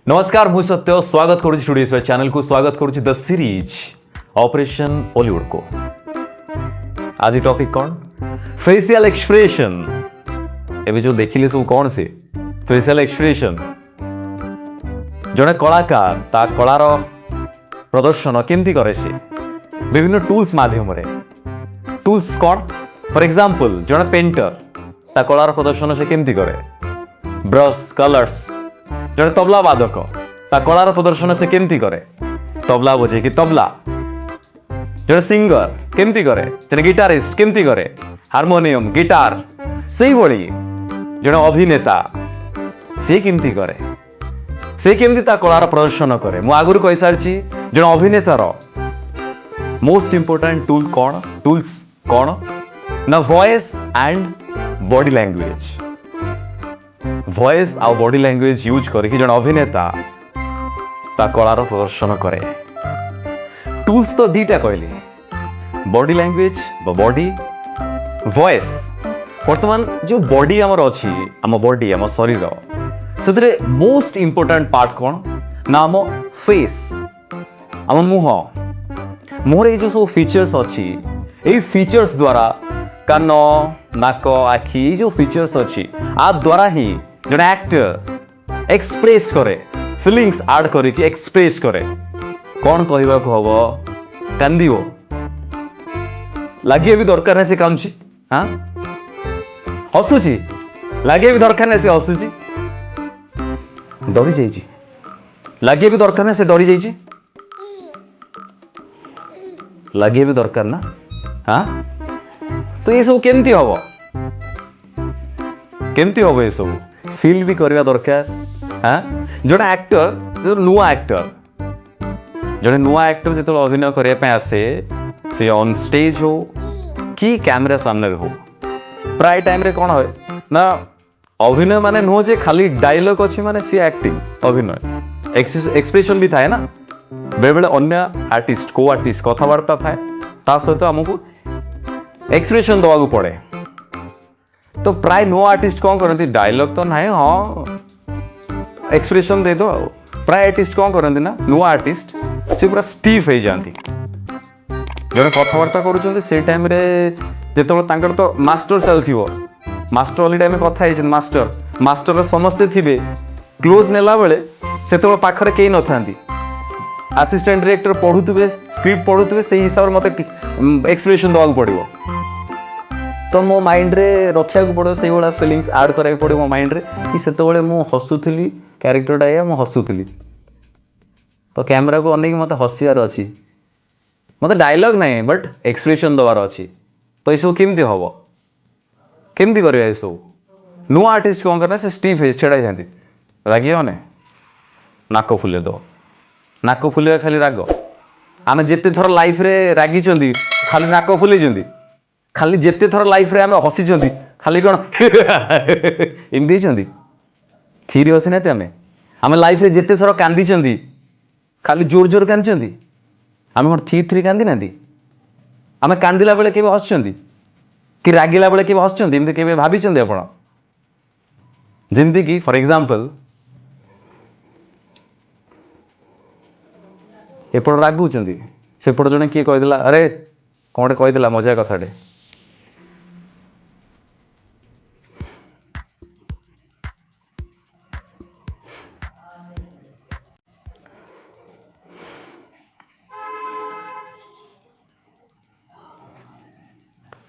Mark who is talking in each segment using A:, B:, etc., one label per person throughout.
A: नमस्कार मु सत्य स्वागत करुच्ची टुडेस चैनल को स्वागत करुच्ची द सीरीज ऑपरेशन बॉलीवुड को। आज टॉपिक कौन फेशियल एक्सप्रेशन एवं जो देखिले सब कौन से फेशियल एक्सप्रेशन जड़े कलाकार ता कलार प्रदर्शन केमती करे से विभिन्न टूल्स माध्यम रे टूल्स कौन फॉर एग्जांपल जड़े पेंटर ता कलार प्रदर्शन से केमती करे ब्रश कलर्स जड़े तबला वादक ता कलार प्रदर्शन से केमती करे तबला बजे कि तबला जड़े सिंगर केमती करे जड़े गिटारिस्ट केमती करे हारमोनियम गिटार से बड़ी जड़े अभिनेता से केमती करे से केमती ता कलार प्रदर्शन करे मु आगुरी कहि सारछि जड़े अभिनेतार मोस्ट इंपोर्टेंट टूल कौन टूल्स कौन ना voice and body language voice आ बॉडी लैंग्वेज यूज करके जन अभिनेता ता कलार प्रदर्शन करे टूल्स तो दीटा कहली बॉडी लैंग्वेज बॉडी वॉइस वर्तमान जो बॉडी आमर अच्छी आम बॉडी आम शरीर से मोस्ट इंपोर्टेंट पार्ट कौन ना आम फेस आम मुह मुहर जो सब फीचर्स अच्छी ये फीचर्स द्वारा कान नाक आखि जो फीचर्स अच्छी आ द्वारा ही जन एक्टर एक्सप्रेस करे फीलिंग्स ऐड करे कि एक्सप्रेस करे कौन कहबा को हबो कांदिबो लागे भी दरकार है से कांची हां हसुची लागे भी दरकार है से हसुची डरी जाईची लागे भी दरकार है से डरी जाईची लागे भी दरकार ना हां तो ये सब केमती हबो ये सब फील भी करवा दरकार हाँ जड़े एक्टर जो नुआ एक्टर जड़े नुआ एक्टर जो अभिनय करने आसे से ऑन स्टेज हो कि कैमरा सामने हो प्राय टाइम रे कौन है ना अभिनय माने नुह जे खाली डायलॉग अच्छी माने सी एक्टिंग अभिनय एक्सप्रेशन भी थाए ना बेले बेले अन्य आर्टिस्ट को आर्टिस्ट कथबार्ता थाए ता सहित आमको एक्सप्रेशन दवा पड़े तो प्राय नो आर्टिस्ट कौन करती डायलॉग तो ना हाँ एक्सप्रेशन दे दो प्राय आर्टिस्ट कौन करती ना नो आर्टिस्ट से पूरा स्टीफ हो जाती जब कथबार्ता करुँच से टाइम रे जिते तो मास्टर चलती मास्टर अलरेडी आम कथा मास्टर मास्टर समस्ते थे क्लोज नेला बेले से पाखरे कई न था असिस्टेंट डायरेक्टर पढ़ुवे स्क्रिप्ट पढ़ुवे से हिसाब से मत एक्सप्रेशन दवा पड़ो तो मो माइंड रे रखा पड़ो से भाया फिलिंग्स ऐड करा पड़ो मो माइंड रे कि से मु हसुली क्यारेक्टरटा या मु हसुली तो कैमरा को अनेक मत हसियार अच्छी मत डायलॉग नहीं बट एक्सप्रेशन दबार अच्छी तो ये सब केमती हम केमती कर सब नुआ आर्टिस्ट कौन करना से स्टीफ छेड़ा जाती रागे मैंने नाक फुले दो नाक फुले खाली राग आम जिते थर लाइफ रे रागी खाली नाक फुले खाली जिते थर लाइफ रे आम हसी खाली कौन एमती खीरी हसी ना आम आम लाइफ रे जिते थर कांदी खाली जोर जोर कांदी आम कौन थी कांदी ना आम कांदिला बेले केबे हसुंच कि रागिला बेले केबे हसुंच एमती केबे भाभी आपण जेमती कि फॉर एग्जांपल एपट रागुंच सेपट जड़े किए कहीदेला अरे कौन कहीदेला मजा कथाटे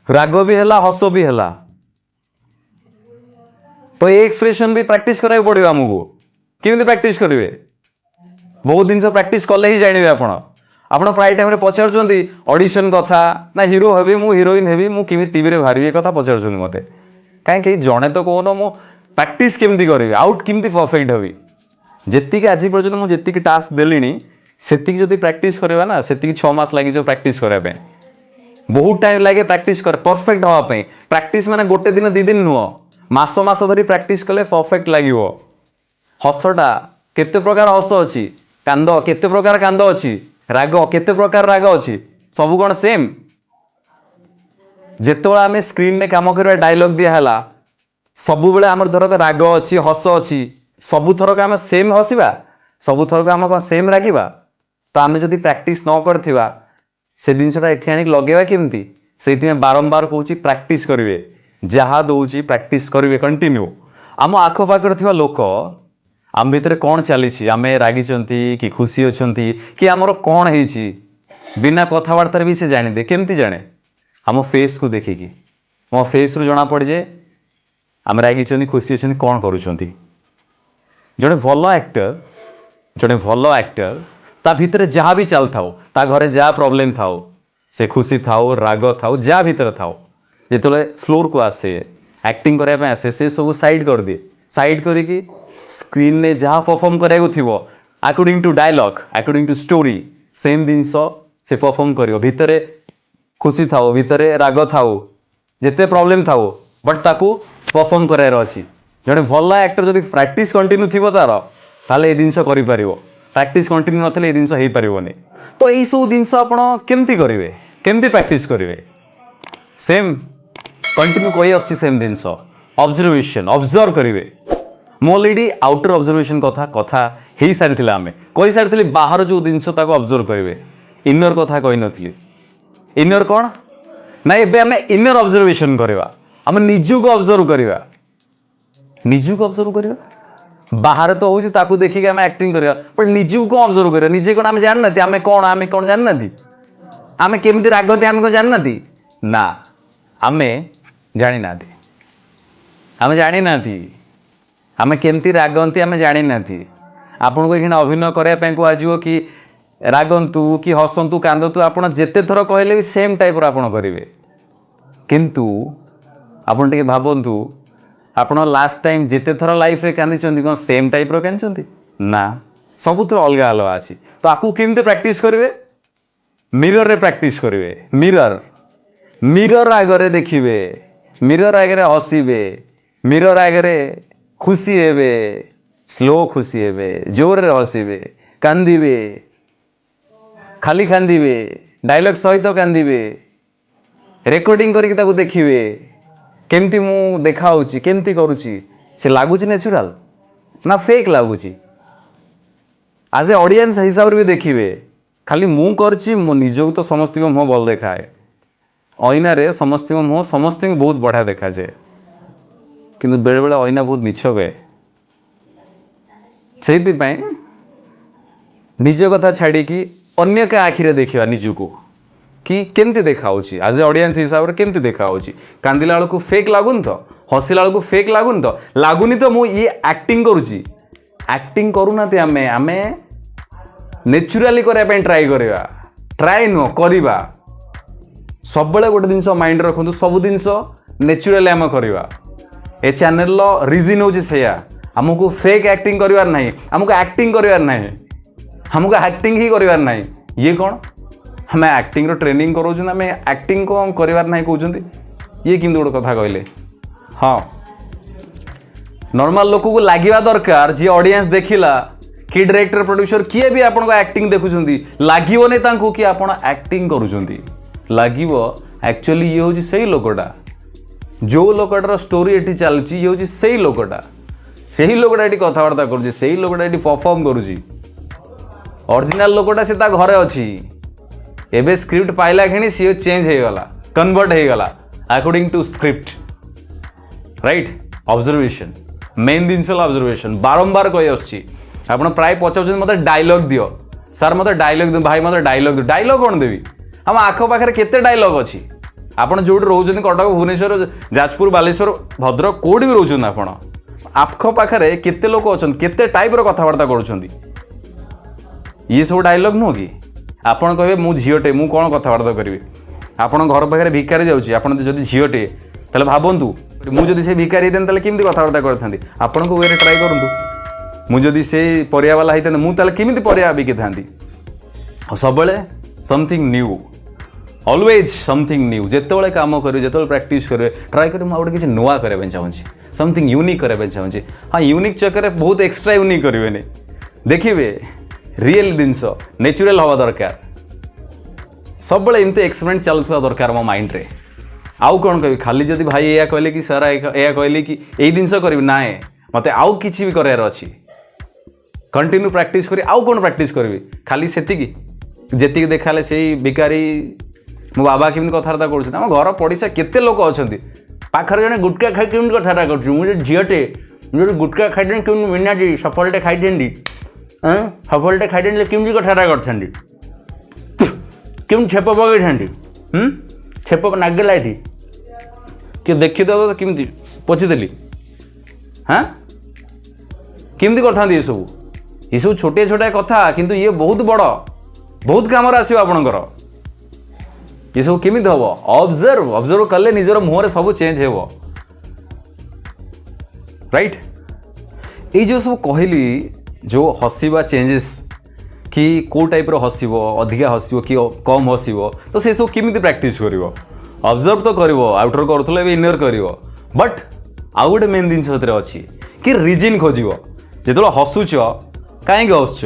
A: राग भी है हस भी है तो ये एक्सप्रेशन भी प्रैक्टिस कराया पड़ो आमको केमी प्रैक्टिस करेंगे बहुत दिन प्रैक्टिस कले ही जानवे आप प्राय टाइम पचार ऑडिशन कथा ना हीरो हेबी मु हीरोइन हेबी मुझे टीवी रे बाहरी कथा पचार मत कहीं जड़े तो कहन मो प्रैक्टिस केमती करी आउट केमती परफेक्ट हेबी जी आज पर्यटन मुझे टास्क देली से प्रैक्टिस करवा ना से 6 मास लगे प्रैक्टिस करने बहुत टाइम लगे प्रैक्टिस कर परफेक्ट हाँपाई प्रैक्टिस माने गोटे दिन 2 दिन नुह मास मास धरी प्रैक्टिस कले परफेक्ट लगे हसटा केते प्रकार हस अच्छी कांद केते प्रकार कांद अच्छी राग केते प्रकार राग अच्छी सब कौन सेम जिते आम स्क्रीन में काम करवा डायलॉग दिहला सबु बेले आमर धरक राग अच्छी हस अच्छी सबु थरक आम सेम हसवा ସବୁଥरक आम कौन सेम रागिबा तो आम जदि प्रैक्टिस न करथिबा से जिनसटा एठी आनी लगेवा केमती से बारंबार कहूँ प्रैक्टिस करेंगे जहाँ दौर प्रैक्टिस करेंगे कंटिन्यू आम आखपाखर थिबा लोक आम भितर कौन चली आम रागी कि खुशी अच्छा कि आमर कौन है बिना कथबार्तार भी से जानी दे केमती जाने आम फेस को देखिकी मो फेस रु जना पड़ जाए आम रागी खुशी अच्छा कौन करुँच जड़े भल एक्टर ता भितर जहाँ भी चल था ता घरे जहाँ प्रोब्लेम था से खुशी थाओ राग थाओ जहाँ भितर थाओ जिते फ्लोर को आसे एक्टिंग करने आसे से सब साइड कर दिए साइड करी स्क्रीन ने जहाँ परफॉर्म कराया थी according to dialogue according to story same जिनस से परफॉर्म कर भितर खुशी थाओ भितर राग थाओ जिते प्रोब्लेम थाओ बट ताकू परफॉर्म करार अच्छी जड़े भल एक्टर जब प्रैक्टिस कंटिन्यू थी तार ताले जिनस कर प्रैक्टिस कंटिन्यू ना ये जिनस हो पारनी तो यही सब जिनस आपमती करेंगे केमती प्रैक्टिस करेंगे सेम कंटिन्यू कही आस सेम जिनस ऑब्जर्वेशन ऑब्जर्व करेंगे मो ऑलरेडी आउटर ऑब्जर्वेशन कथा कथा हो सारी आम कही सारी बाहर जो जिनस ऑब्जर्व करेंगे इनर कथा कही नी इनर कौन ना एबे आम इनर ऑब्जर्वेशन करवा आम निजु को ऑब्जर्व करवा निजु को ऑब्जर्व करवा बाहर तो हूँ ताकू देखिए आम एक्टिंग करवा बट निजु को ऑब्जर्व करवा निजे कौन आम जानना आम कौन जानना आम केमती रागती आम कौन जानना ना आम जानी ना आम जानी ना आम केमती रागती आम जानी ना आपन को ये अभिनय करने कहुव कि रागंतु कि हसंतु कांदतु आप जिते थर कहले भी सेम टाइप आप करेंगे किंतु आपन टे भावतु आप लास्ट टाइम जिते थर लाइफ रे कांदी कौन सेम टाइप कांदी ना सबुथ अलग अलग अच्छी तो आपको केमती प्रैक्टिस करेंगे मिरर रे प्रैक्टिस करेंगे मिरर मिरर आगे देखिए मिरर आगे हसबे मिरर आगे खुशी हेबे स्लो खुशी हेबे जोर रे हसबे कांदे खाली कांदे डायलॉग सहित कांदे रेकर्डिंग करके देखिए केमती मु देखा केमती करुच्ची से लगुच नेचुरल ना फेक लगुच आज ए ऑडियंस हिसाब से भी देखिए खाली मु करची मो निजक तो समस्त मुँह भल देखाए अइना रे समस्त मुँह समस्त बहुत बढ़िया देखा जाए किंतु बेले बेले अइना बहुत मिछ गए से निज कथा छाड़ी अन्य का आखिरे देखा निजुक कि केमती देखा आज ए ऑडियंस हिसाब से केमती देखा कांदिला बेलू फेक लगुन तो हसिला बेलू फेक लगुन तो लगुनि तो मु ये एक्टिंग करुच्ची एक्टिंग करूना आम आम नेचुराली करने ट्राए करवा ट्राए नुह करवा सब गोटे जिनस माइंड रखु सब जिनस नेचुराली आम करवा ए चैनल रिजन हूँ से आमको फेक एक्टिंग करवार ना आमको एक्टिंग करवार ना आमको एक्टिंग ही करवार ना ये कौन आम एक्टिंग ट्रेनिंग करों आम एक्टिंग को करवार ना कहते ये किंतु गोटे कथा कहले हाँ नॉर्मल लोक को लगे दरकार जी ऑडियंस देखिला कि डायरेक्टर प्रोड्यूसर किए भी आपन एक्टिंग देखुं लगे कि आप एक्टिंग करुँच लगे एक्चुअली ये हूँ से लोकटा जो लोकटार स्टोरी ये चलुची ये हूँ से लोकटा से ही लोकटा ये कथबार्ता करुँच से ही लोकटा ये परफॉर्म करुँच ओरिजिनल लोकटा से घरे अच्छी एबे स्क्रिप्ट पाइला कि सी चेंज हो गला कन्वर्ट हो गला according to script right observation main जिनस ऑब्जर्वेशन बारंबार कही आसुच्छी आप प्राय पचार मत डायलॉग दियो सर मत डायलॉग दियो भाई मत डायलॉग दियो डायलॉग कौन देवी आम आखपाखे केते डायलॉग अच्छी आपड़ जो रोच कटक भुवनेश्वर जाजपुर बालेश्वर भद्रक कौटी भी रोच आप आखपाखे केते लोक अच्छा केते टाइप कथबार्ता करुँच ये सब डायलॉग नुह कि आपड़ कहे मु झीटे मु कौन कथबार्ता करी आपण घर पाखे भिकारी जाऊँगी आप झीटे ताले भावतु मुझे से भिकारी होते केमती कथबार्ता करते आपण को वे ट्राए करूँ मुझे से परियावाला होता मुझे केमी परिया बिकी था सब something new always something new जिते काम करेंगे जिते प्रैक्टिस करेंगे ट्राए करेंगे गोटे किसी नुआ करने चाहूँगी समथिंग यूनिक करने चाहूँगी हाँ यूनिक चक्कर बहुत एक्सट्रा यूनिक करेंगे देखिए रियल जिनस नेचुरल हवा दरकार सब एमती एक्सपेरिमेंट चलुवा दरकार मो माइंड रे आउ कौन कह खाली जदि भाई या कहले कि सर या कहले कि यही जिनस करी ना मत आउ कि भी करार अच्छी कंटिन्यू प्रैक्टिस करी आउ कौन प्रैक्टिस करी खाली सेतिकी जेतिकी देखाले से भिकारी मो बाबा केमी कथबार्ता करूम घर पड़िशा केते लोक अच्छा पाखर जड़े गुटका खाई केमी कथबार्ता कर झीटे मुझे गुटका खाई केमी मीना जी सफलटे खाई सफलटे खाई केमी कथबार्ता करमी छेप पकई छेप नागेला ये किए देखीदेव तो केमी पचिदेली हाँ केमती करते ये सब छोटे छोटे कथा किंतु ये बहुत बड़ बहुत कम आसो आपणकर ये सब केमी हम ऑब्जर्व ऑब्जर्व कले निजर मुहर सब चेंज हो राइट ये जो सब कहली जो हसवा चेंजेस कि कौ टाइप हसब अधिका हसब कि कम हसब तो से सब केमी प्रैक्टिस कर ऑब्जर्व तो कर आउटर करूल इनर कर बट आउ गोटे मेन जिन अच्छी कि रिजिन खोज जो हसुच कहीं हसुच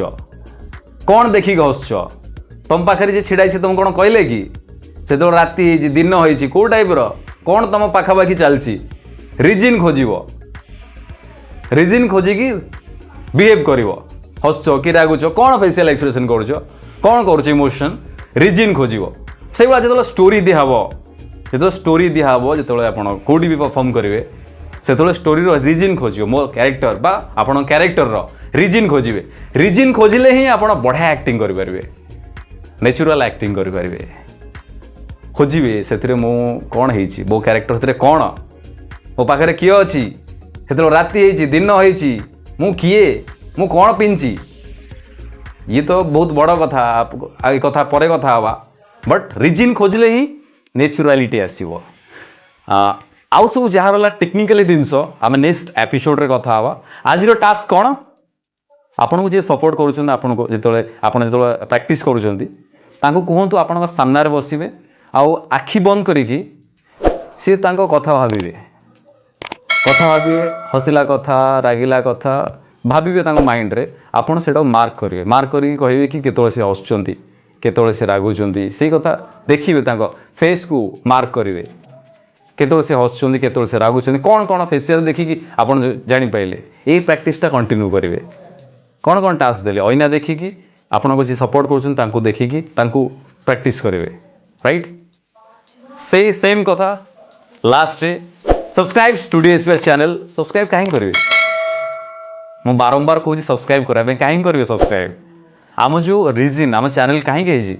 A: कौन देखिक हसुच तुम पाखे जे छिड़ा तुम कौन कहले कि से तो राति दिन हो कौ टाइप कौन तुम पाखापाखि चलती रिजिन खोज रिजिन खोजिकी बिहेव कर हसुच कि रागुच कौन फेसियल एक्सप्रेशन कर कौन कर इमोशन रिजिन खोज से जो स्टोरी दिहब जो स्टोरी दिहब जो आप कौटी भी परफॉर्म करेंगे से स्टोरी रिजिन खोज मो क्यारेक्टर बा आपण क्यारेक्टर रिजिन खोजे रिजिन खोजिले ही आप बढ़िया एक्टिंग करेंगे नेचुरल एक्टिंग करेंगे खोजे से मो कौन हो मो क्यारेक्टर से कौन मो पाखे किए अच्छी से राति दिन हो किए मु कौन पिंची ये तो बहुत बड़ कथा आगे कथा पर कथा हवा बट रिजिन खोजिले ही नेचुरालिटी आसो आउ सब जहाँ रहा टेक्निकाली जिनस आम नेक्स्ट एपिसोड रे कथा हवा आज टास्क कौन आपन को जे सपोर्ट करूछन आपन को जेतले आपन जेतले प्रैक्टिस करूछन तांको कहंतु आपन सामने बसिबे आउ आखि बंद करिकी से तांको कथा भाबिबे हसिला कथा रागिला कथा भाबिबे तांको माइंड रे आपन सेटा मार्क करिवे मार्क करी कहिबे कि केतले से हसुचंती केतले से रागुचंती से कथा देखिबे तांको फेस को मार्क करिवे केतले से हसुचंती केतले से रागुचंती कौन कौन फेसियल देखिकी आपन जानि पाइले ए प्रैक्टिसटा कंटिन्यू करिवे कौन कौन टास्क देले अइना देखिकी आपन को जे सपोर्ट करूछन तांको देखिकी तांको प्रैक्टिस करिवे राइट से सेम कथा लास्ट रे subscribe studio SBI channel subscribe काहे करिवे मु बारंबार कहूँ सब्सक्राइब करें कहीं करेंगे सब्सक्राइब आम जो रिजिन आम चैनल कहीं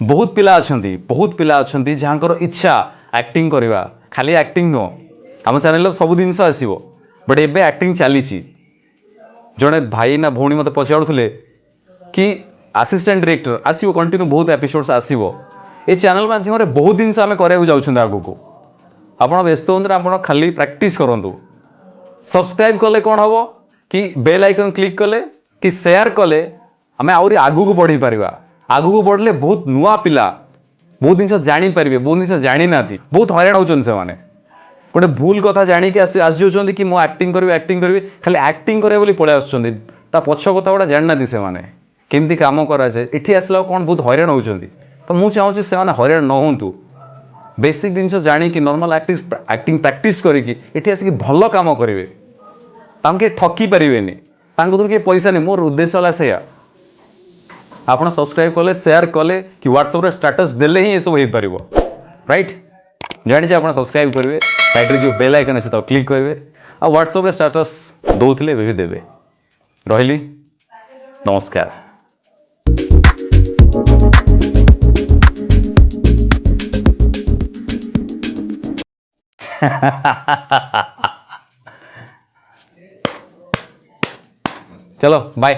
A: बहुत पिला अच्छा जहाँकर इच्छा एक्टिंग करवा खाली एक्टिंग नुह आम चैनल सब जिन आसो बट एबे एक्टिंग चली जड़े भाई ना भौणी मत पचारूले कि असिस्टेंट डायरेक्टर आसो कंटिन्यू बहुत एपिसोड्स आसो ये चैनल माध्यम बहुत जिन आम कराया जाऊँ आगू आप व्यस्त हूँ आप खाली प्रैक्टिस करूँ सब्सक्राइब कले कौन हम कि बेल आइकन क्लिक कले कि शेयर कले आम आहरी आगू को बढ़ी पारिबा आगू को बढ़ले बहुत नुआ पिला बहुत जिन जानीपारे बहुत जिन जानी ना बहुत हईराण होचन से माने गोटे भूल कथा जाणिकी आसुँच कि मु एक्टिंग करी खाली एक्टिंग करे पड़े आसुँच पछ कथा गुड़ा जानी ना से माने केमती काम कराए ये आसला कौन बहुत हईराण होचंती तो मुझे चाहूँगी से हईराण न होंतु बेसिक जिन जाणिकी नॉर्मल एक्टिंग प्रैक्टिस करके आसिक भल काम करेंगे तांके ठकी पारिबेनी तांको किए पैसा नहीं मोर उद्देश्य है से आप सब्सक्राइब कले शेयर कले कि व्हाट्सएप रे स्टेटस देले ही ये सब हो पार राइट जानी आप सब्सक्राइब करेंगे साइड रे जो बेल आइकन अच्छे तो क्लिक करेंगे आ व्हाट्सएप रे स्टेटस दौले भी देवे रही नमस्कार। चलो बाय।